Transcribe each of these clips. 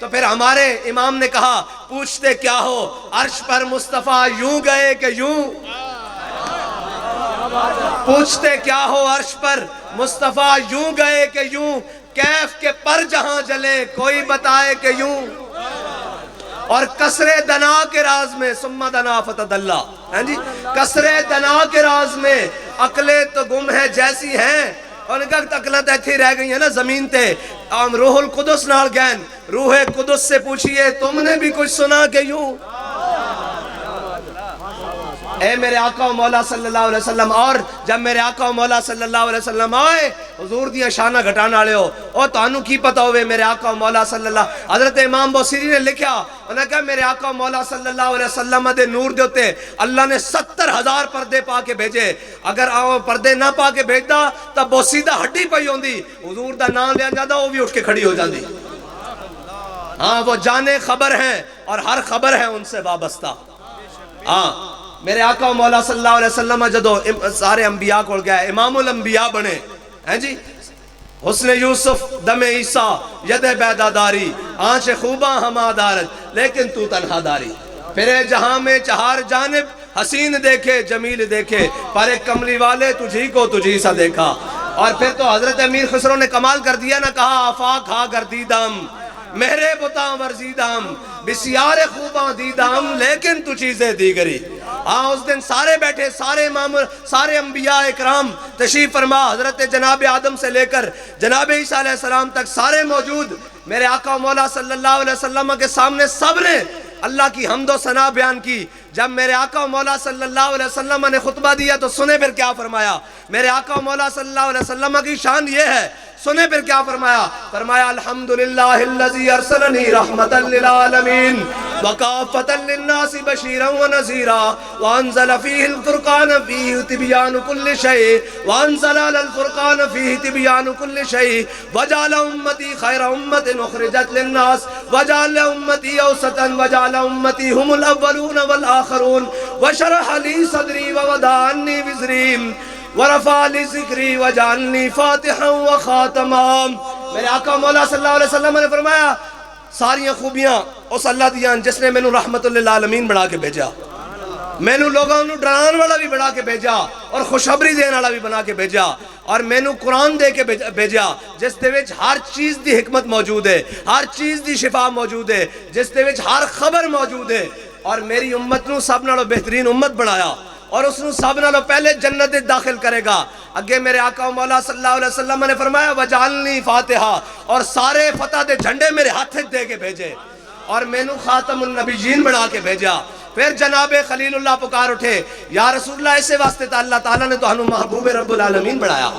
تو پھر ہمارے امام نے کہا پوچھتے کیا ہو عرش پر مصطفیٰ یوں گئے کہ یوں، پوچھتے کیا ہو عرش پر مصطفیٰ یوں گئے کہ یوں، کیف کے پر جہاں جلے کوئی بتائے کہ یوں، اور کسر دنا کے راز میں ثم دنا فتدلا، جی کسر دنا کے راز میں عقلیں تو گم ہے جیسی ہیں، اور ان کا عقلیں تو ایتھی رہ گئی ہیں نا زمین تے، روح القدس نال گین، روح قدس سے پوچھئے تم نے بھی کچھ سنا کہ یوں، اے میرے آقا و مولا صلی اللہ علیہ وسلم. اور جب میرے آقا و مولا صلی اللہ علیہ وسلم آئے حضور دیاں شانہ گھٹانا لے ہو اور تانوں کی پتہ ہوئے میرے آقا و مولا صلی اللہ. حضرت امام بوسیری نے لکھا انہوں نے کہا میرے آقا و مولا صلی اللہ علیہ وسلم دے نور دے ہوتے اللہ نے 70,000 پردے پا کے بھیجے، اگر پردے نہ پا کے بھیجدا تب بوسیدہ ہڈی پئی ہوندی، حضور دا نام لیا جاتا وہ بھی اٹھ کے کھڑی ہو جاندی. ہاں وہ جانے خبر ہیں اور ہر خبر ہے ان سے وابستہ. ہاں میرے آقا و مولا صلی اللہ علیہ وسلم جدو سارے انبیاء کو گیا امام الانبیاء بنے ہیں جی، حسن یوسف دم عیسیٰ ید بیدہ داری آنچ خوباں ہما دارت لیکن تو تنہا داری. پھر جہاں میں چہار جانب حسین دیکھے جمیل دیکھے پر ایک کملی والے تجھی کو تجھی سا دیکھا. اور پھر تو حضرت امیر خسرو نے کمال کر دیا نہ کہا آفاق ہا گردیدم مہرے بتاں ورزیدم بسیار خوباں دیدم لیکن تو چیزیں دیگری. ہاں اس دن سارے بیٹھے سارے امام سارے انبیاء اکرام تشریف فرما، حضرت جناب آدم سے لے کر جناب عیسیٰ علیہ السلام تک سارے موجود. میرے آقا و مولا صلی اللہ علیہ وسلم کے سامنے سب نے اللہ کی حمد و ثنا بیان کی. جب میرے آقا و مولا صلی اللہ علیہ وسلم نے خطبہ دیا تو سنے پھر کیا فرمایا. میرے آقا و مولا صلی اللہ علیہ وسلم کی شان یہ ہے، سنے پھر کیا فرمایا. فرمایا الحمدللہ الذی ارسلنی رحمتا للعالمین وکافتا للناس بشیرا ونذیرا وانزل فیہ الفرقان فیہ تبیان کل شیء وانزل الفرقان فیہ تبیان کل شیء وجعل امتی خیر امت اخرجت للناس وجعل امتی اوسطا وجعل امتی هم الاولون والآخرون وشرح لی صدری ووضع عنی وزریم ورفع لی ذکری وجعلنی فاتحا وخاتما. میرے آقا مولا صلی اللہ علیہ وسلم نے فرمایا ساریاں خوبیاں اس اللہ دیاں جس نے میں نو رحمت للعالمین بنا کے بھیجا، میں نو لوگاں نو ڈران والا بھی بنا کے بھیجا اور خوشخبری دین والا بھی بنا کے بھیجا، اور میں نو قرآن دے کے بھیجا جس دے وچ ہر چیز دی حکمت موجود ہے، ہر چیز دی شفا موجود ہے، جس دے وچ ہر خبر موجود ہے. اور میری امت نو سب نالوں بہترین امت بنایا اور اس نو سب نالوں پہلے جنت داخل کرے گا. اگے میرے آقا و مولا صلی اللہ علیہ وسلم نے فرمایا وجعلنی فاتحہ، اور سارے فتح دے جھنڈے میرے ہاتھ دے کے بھیجے اور میں نو خاتم النبیین بنا کے بھیجا. پھر جناب خلیل اللہ پکار اٹھے یا رسول اللہ اسے واسطے تا اللہ تعالیٰ نے تو ہنو محبوب رب العالمین بنایا،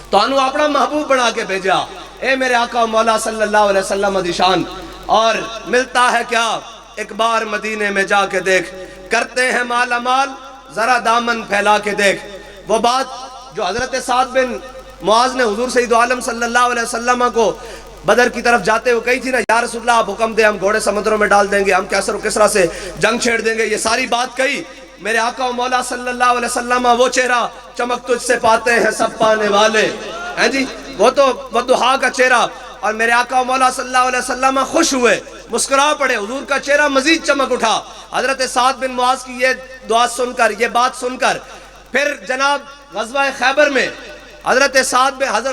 تو ہنو اپنا محبوب بنا کے بھیجا. اے میرے آقا و مولا صلی اللہ علیہ وسلم دی شان. اور ملتا ہے کیا ایک بار مدینے میں جا کے دیکھ، کرتے ہیں مالا مال ذرا دامن پھیلا کے دیکھ. وہ بات جو حضرت سعد بن معاذ نے حضور سید عالم صلی اللہ علیہ وسلم کو بدر کی طرف جاتے ہوئے کہی تھی نا یا رسول اللہ آپ حکم دیں ہم گھوڑے سمندروں میں ڈال دیں گے، ہم کیسر و کسرا سے جنگ چھیڑ دیں گے، یہ ساری بات کہی. میرے آقا و مولا صلی اللہ علیہ وسلم وہ چہرہ چمک تجھ سے پاتے ہیں سب پانے والے ہیں جی، وہ تو وضحا کا چہرہ. اور میرے آقا و مولا صلی اللہ علیہ وسلم خوش ہوئے، مسکرا پڑے، حضور کا چہرہ مزید چمک اٹھا. حضرت سعد بن معاذ کی یہ دعا سن کر یہ بات سن کر پھر جناب غزوہ خیبر میں حضرت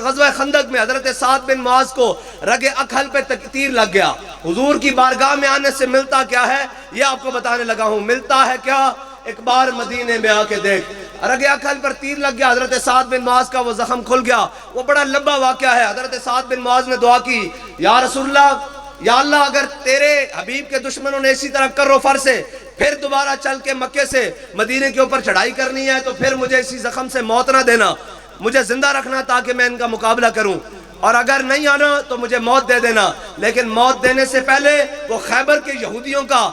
غزوہ خندق میں حضرت سعد بن معاذ کو رگ اکھل پہ تیر لگ گیا. حضور کی بارگاہ میں آنے سے ملتا کیا ہے یہ آپ کو بتانے لگا ہوں. ملتا ہے کیا ایک بار مدینے میں آ کے دیکھ، رگ اکھل پر تیر لگ گیا، حضرت سعد بن معاذ کا وہ زخم کھل گیا. وہ بڑا لمبا واقعہ ہے. حضرت سعد بن معاذ نے دعا کی یا رسول اللہ، یا اللہ اگر تیرے حبیب کے دشمنوں نے اسی طرح کر و فر سے پھر دوبارہ چل کے مکے سے مدینے کے اوپر چڑھائی کرنی ہے تو پھر مجھے اسی زخم سے موت نہ دینا، مجھے زندہ رکھنا تاکہ میں ان کا مقابلہ کروں، اور اگر نہیں آنا تو مجھے موت دے دینا. لیکن موت دینے سے پہلے وہ خیبر کے یہودیوں کا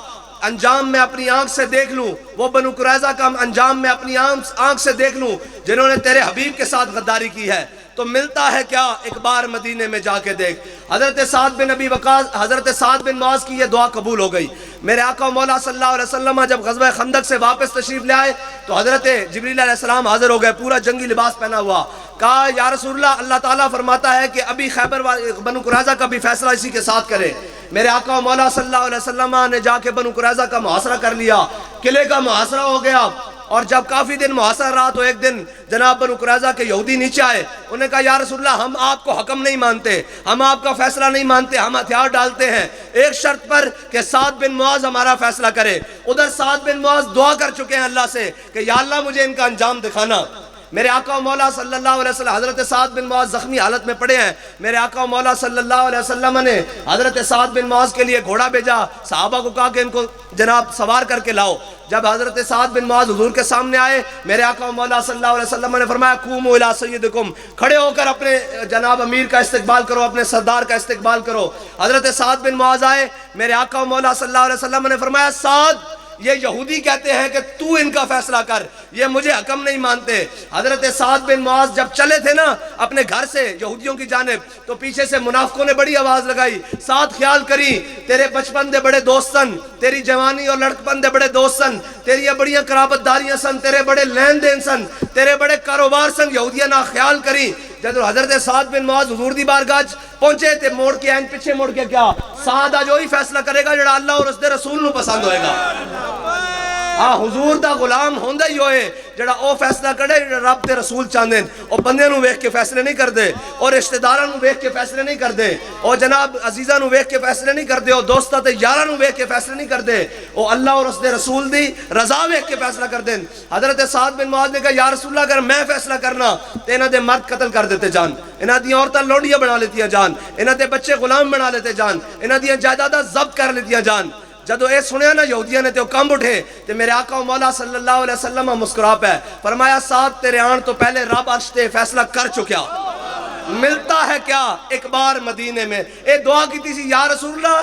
انجام میں اپنی آنکھ سے دیکھ لوں، وہ بنو قریظہ کا انجام میں اپنی آنکھ سے دیکھ لوں جنہوں نے تیرے حبیب کے ساتھ غداری کی ہے. تو ملتا ہے کیا ایک بار مدینے میں جا کے دیکھ. حضرت سعد بن معاذ کی یہ دعا قبول ہو گئی. میرے آقا مولا صلی اللہ علیہ وسلم جب غزوہ خندق سے واپس تشریف لے آئے تو حضرت جبریل علیہ السلام حاضر ہو گئے، پورا جنگی لباس پہنا ہوا. کہا یا رسول اللہ، اللہ تعالیٰ فرماتا ہے کہ ابھی خیبر بنو قریظہ کا بھی فیصلہ اسی کے ساتھ کرے. میرے آقا مولا صلی اللہ علیہ وسلم نے جا کے بنو قریظہ کا محاصرہ کر لیا، قلعے کا محاصرہ ہو گیا. اور جب کافی دن محاصرہ رہا تو ایک دن جناب بنو قریظہ کے یہودی نیچے آئے. انہوں نے کہا یا رسول اللہ، ہم آپ کو حکم نہیں مانتے، ہم آپ کا فیصلہ نہیں مانتے، ہم ہتھیار ڈالتے ہیں ایک شرط پر کہ سعد بن معاذ ہمارا فیصلہ کرے. ادھر سعد بن معاذ دعا کر چکے ہیں اللہ سے کہ یا اللہ مجھے ان کا انجام دکھانا. میرے آقا و مولا صلی اللہ علیہ وسلم حضرت سعد بن معاذ زخمی حالت میں پڑے ہیں. میرے آقا و مولا صلی اللہ علیہ وسلم نے حضرت سعد بن معاذ کے لیے گھوڑا بھیجا، صحابہ کو کہا کہ ان کو جناب سوار کر کے لاؤ. جب حضرت سعد بن معاذ حضور کے سامنے آئے، میرے آقا و مولا صلی اللہ علیہ وسلم نے فرمایا قوموا الی سیدکم، کھڑے ہو کر اپنے جناب امیر کا استقبال کرو، اپنے سردار کا استقبال کرو. حضرت سعد بن معاذ آئے، میرے آقا و مولا صلی اللہ علیہ وسلم نے فرمایا سعد، یہ یہودی کہتے ہیں کہ تو ان کا فیصلہ کر، یہ مجھے حکم نہیں مانتے. حضرت سعد بن معاذ جب چلے تھے نا اپنے گھر سے یہودیوں کی جانب، تو پیچھے سے منافقوں نے بڑی آواز لگائی، سعد خیال کری تیرے بچپن دے بڑے دوست سن، تیری جوانی اور لڑکپن دے بڑے دوست سن، تیری بڑیاں قرابت داریاں سن، تیرے بڑے لین دین سن، تیرے بڑے کاروبار سن. یہودیاں نہ خیال کری. جب حضرت سعد بن معاذ حضور دی بارگاہ پہنچے تے موڑ کے این پیچھے موڑ کے کیا سعد آج وہی فیصلہ کرے گا جڑا اللہ اور اس دے رسول نو پسند ہوئے گا. ہاں حضور دا غلام ہوندہ ہی ہوئے جڑا او فیصلہ کرے جڑا رب تے رسول چاندیں. او بندے نو ویکھ کے فیصلے نہیں کر دے، اور رشتہ داراں نو ویکھ کے فیصلے نہیں کر دے، او جناب عزیزاں نو ویکھ کے فیصلے نہیں کر دے، او دوستاں تے یاراں نو ویکھ کے فیصلے نہیں کر دے، او اللہ اور اس دے رسول دی رضا ویکھ کے فیصلہ کر دیں. حضرت سعد بن معاذ نے کہا یا رسول اللہ اگر میں فیصلہ کرنا تے انہاں دے مرد قتل کر دیتے جان، انہاں دی عورتاں لونڈیاں بنا لیتیاں جان، انہاں دے بچے غلام بنا لیتے جان، انہاں دی جائیداداں ضبط کر لیتیاں جان. جدو اے سنیا نا یہودیاں نے تے کم اٹھے تے میرے آقا و مولا صلی اللہ علیہ وسلم مسکرا پہ فرمایا سعد تیرے آن تو پہلے رب عرش تے فیصلہ کر چکیا، ملتا ہے کیا ایک بار مدینے میں. اے دعا کی تھی سی یا رسول اللہ،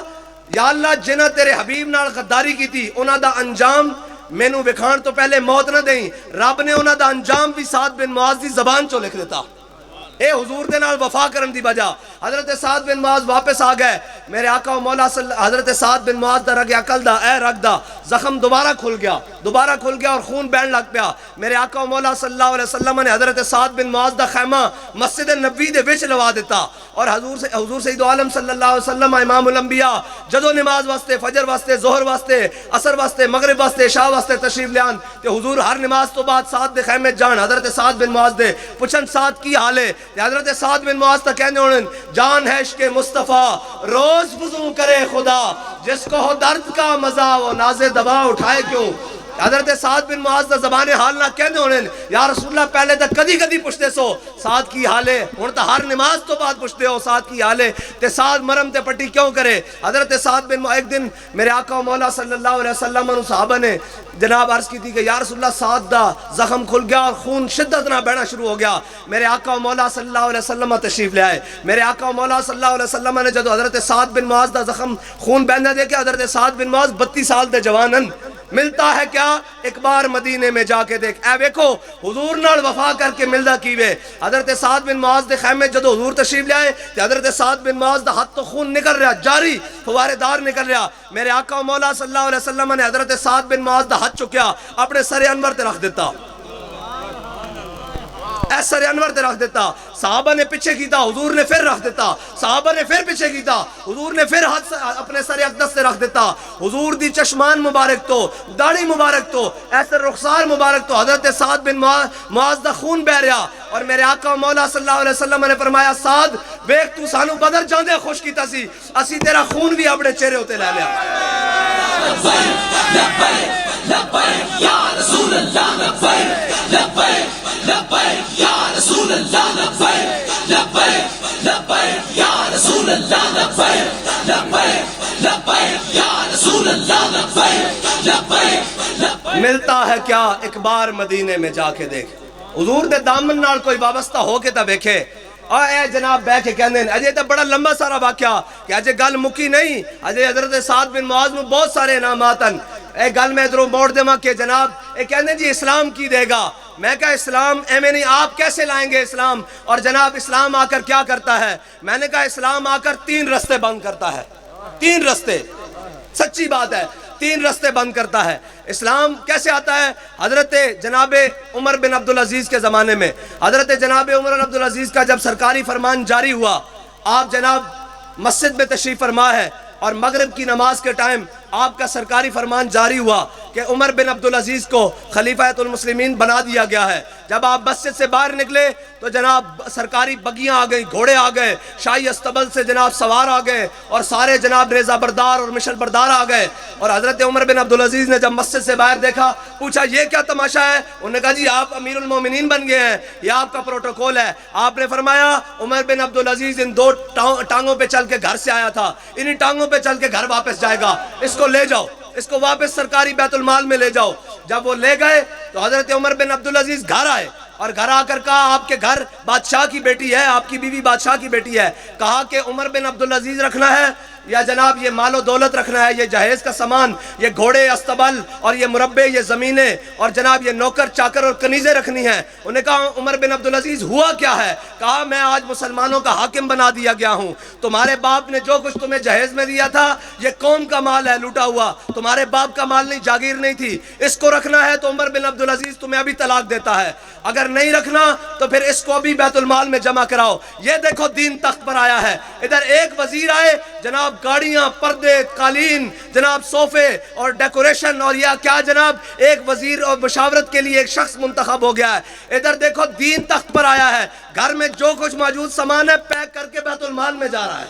یا اللہ جنہ تیرے حبیب نال غداری کی تھی انہاں دا انجام مینوں وکھان تو پہلے موت نہ دیں. رب نے انہاں دا انجام بھی سعد بن معاذ دی زبان چو لکھ دیتا. اے حضور دے نال وفا کرن دی وجہ حضرت سعد بن معاذ واپس آ گئے. میرے آقا و مولا حضرت سعد بن معاذ دا رگ عقل دا اے رگ دا زخم دوبارہ کھل گیا اور خون بہن لگ پیا. میرے آقا و مولا صلی اللہ علیہ وسلم نے حضرت سعد بن معاذ دا خیمہ مسجد نبوی دے وچ لوا دیتا. اور حضور سید عالم صلی اللہ علیہ وسلم امام الانبیاء جدو نماز واسطے فجر واسطے ظہر واسطے عصر واسطے مغرب واسطے عشاء واسطے تشریف لیان تے حضور ہر نماز تو بعد سعد دے خیمے جان حضرت سعد بن معاذ دے پوچھن سعد کی حال ہے. حضرت سعد بن معاذ تا کہنے ہونے جان ہے عشق مصطفیٰ روز فضوں کرے خدا، جس کو ہو درد کا مزہ وہ ناز دوا اٹھائے کیوں. حضرت سعد بن معاذ دا زبان حال نہ کہنے ہونے یا رسول اللہ پہلے تا کدی کدی پوچھتے سو سعد کی حالے، ہون تا ہر نماز تو بعد پوچھتے ہو سعد کی حالے تے سعد مرم تے پٹی کیوں کرے. حضرت سعد بن معاذ ایک دن میرے آقا و مولا صلی اللہ علیہ وسلم نے صحابہ نے جناب عرض کی تھی کہ یا رسول اللہ سعد دا زخم کھل گیا اور خون شدت نہ بہنا شروع ہو گیا. میرے آقا و مولا صلی اللہ علیہ وسلم تشریف لے آئے. میرے آقا و مولا صلی اللہ علیہ وسلم نے جدو حضرت سعد بن معاذ دا زخم خون بہنا دے کے حضرت سعد بن معاذ 32 سال دے جوانن ملتا ہے کیا ایک بار مدینے میں جا کے دیکھ. اے ویکھو حضور نال وفا کر کے ملدا کیوے. حضرت سعد بن معاذ دے خیمے جدو حضور تشریف لے آئے تے حضرت سعد بن معاذ دا ہاتھ تو خون نکل رہا جاری فوارے دار نکل رہا. میرے آقا و مولا صلی اللہ علیہ وسلم نے حضرت سعد بن معاذ دا ہاتھ چکیا اپنے سر انور تے رکھ دیتا، سر انور تے رکھ دیتا. صحابہ نے پیچھے کیتا حضور نے پھر رکھ دیتا، صحابہ نے پھر پیچھے کیتا حضور نے پھر ہاتھ اپنے سر اقدس سے رکھ دیتا. حضور دی چشمان مبارک تو داڑھی مبارک تو ایسے رخسار مبارک تو حضرت سعد بن معاذ دا خون بہ رہا. اور میرے آقا و مولا صلی اللہ علیہ وسلم نے فرمایا سعد ویکھ تو سانو بدر جاندے خوش کیتا سی، اسی تیرا خون بھی اپنے چہرے ہوتے لے لیا. لبیک لبیک یا رسول اللہ لبیک لبیک لبیک یا رسول اللہ لبیک لبیک لبیک یا رسول اللہ لبیک لبیک لبیک یا رسول اللہ لبیک لبیک. ملتا ہے کیا ایک بار مدینے میں جا کے دیکھ. حضور دے دامن نال کوئی وابستہ ہو کے تا ویکھے. اور اے جناب بہ کے کہندے اجے تے بڑا لمبا سارا واقعہ کہ اجے گل مکی نہیں. اجے حضرت سعد بن معاذ نو بہت سارے انعامات ہیں. اے گل میں ادھروں موڑ دیواں کہ جناب اے کہندے جی اسلام کی دے گا. میں کہا اسلام ایویں نہیں، آپ کیسے لائیں گے اسلام؟ اور جناب اسلام آ کر کیا کرتا ہے؟ میں نے کہا اسلام آ کر 3 رستے بند کرتا ہے. 3 رستے، سچی بات ہے. تین رستے بند کرتا ہے۔ اسلام کیسے آتا ہے؟ حضرت جناب عمر بن عبدالعزیز کے زمانے میں، حضرت جناب عمر بن عبدالعزیز کا جب سرکاری فرمان جاری ہوا، آپ جناب مسجد میں تشریف فرما ہے اور مغرب کی نماز کے ٹائم آپ کا سرکاری فرمان جاری ہوا کہ عمر بن عبدالعزیز کو خلیفۃ المسلمین بنا دیا گیا ہے۔ جب آپ مسجد سے باہر نکلے تو جناب سرکاری بگیاں آ گئیں، گھوڑے آ گئے، شاہی استبل سے جناب سوار آ گئے اور سارے جناب نیزہ بردار اور مشل بردار آ گئے، اور حضرت عمر بن عبدالعزیز نے جب مسجد سے باہر دیکھا، پوچھا یہ کیا تماشا ہے؟ انہوں نے کہا جی آپ امیر المومنین بن گئے ہیں، یہ آپ کا پروٹوکول ہے۔ آپ نے فرمایا عمر بن عبدالعزیز ان دو ٹانگوں پہ چل کے گھر سے آیا تھا، انہی ٹانگوں پہ چل کے گھر واپس جائے گا، اس کو لے جاؤ، اس کو واپس سرکاری بیت المال میں لے جاؤ۔ جب وہ لے گئے تو حضرت عمر بن عبدالعزیز گھر آئے اور گھر آ کر کہا آپ کے گھر بادشاہ کی بیٹی ہے، آپ کی بیوی بادشاہ کی بیٹی ہے، کہا کہ عمر بن عبدالعزیز رکھنا ہے یا جناب یہ مال و دولت رکھنا ہے، یہ جہیز کا سامان، یہ گھوڑے استبل اور یہ مربے، یہ زمینیں اور جناب یہ نوکر چاکر اور کنیزیں رکھنی ہیں؟ انہوں نے کہا عمر بن عبدالعزیز ہوا کیا ہے؟ کہا میں آج مسلمانوں کا حاکم بنا دیا گیا ہوں، تمہارے باپ نے جو کچھ تمہیں جہیز میں دیا تھا یہ قوم کا مال ہے لوٹا ہوا، تمہارے باپ کا مال نہیں، جاگیر نہیں تھی، اس کو رکھنا ہے تو عمر بن عبدالعزیز تمہیں ابھی طلاق دیتا ہے، اگر نہیں رکھنا تو پھر اس کو ابھی بیت المال میں جمع کراؤ۔ یہ دیکھو دین تخت پر آیا ہے۔ ادھر ایک وزیر آئے، جناب گاڑیاں، پردے، قالین، جناب صوفے اور ڈیکوریشن، اور یہ کیا جناب ایک وزیر اور مشاورت کے لیے ایک شخص منتخب ہو گیا ہے۔ ادھر دیکھو دین تخت پر آیا ہے، گھر میں جو کچھ موجود سامان ہے پیک کر کے بیت المال میں جا رہا ہے۔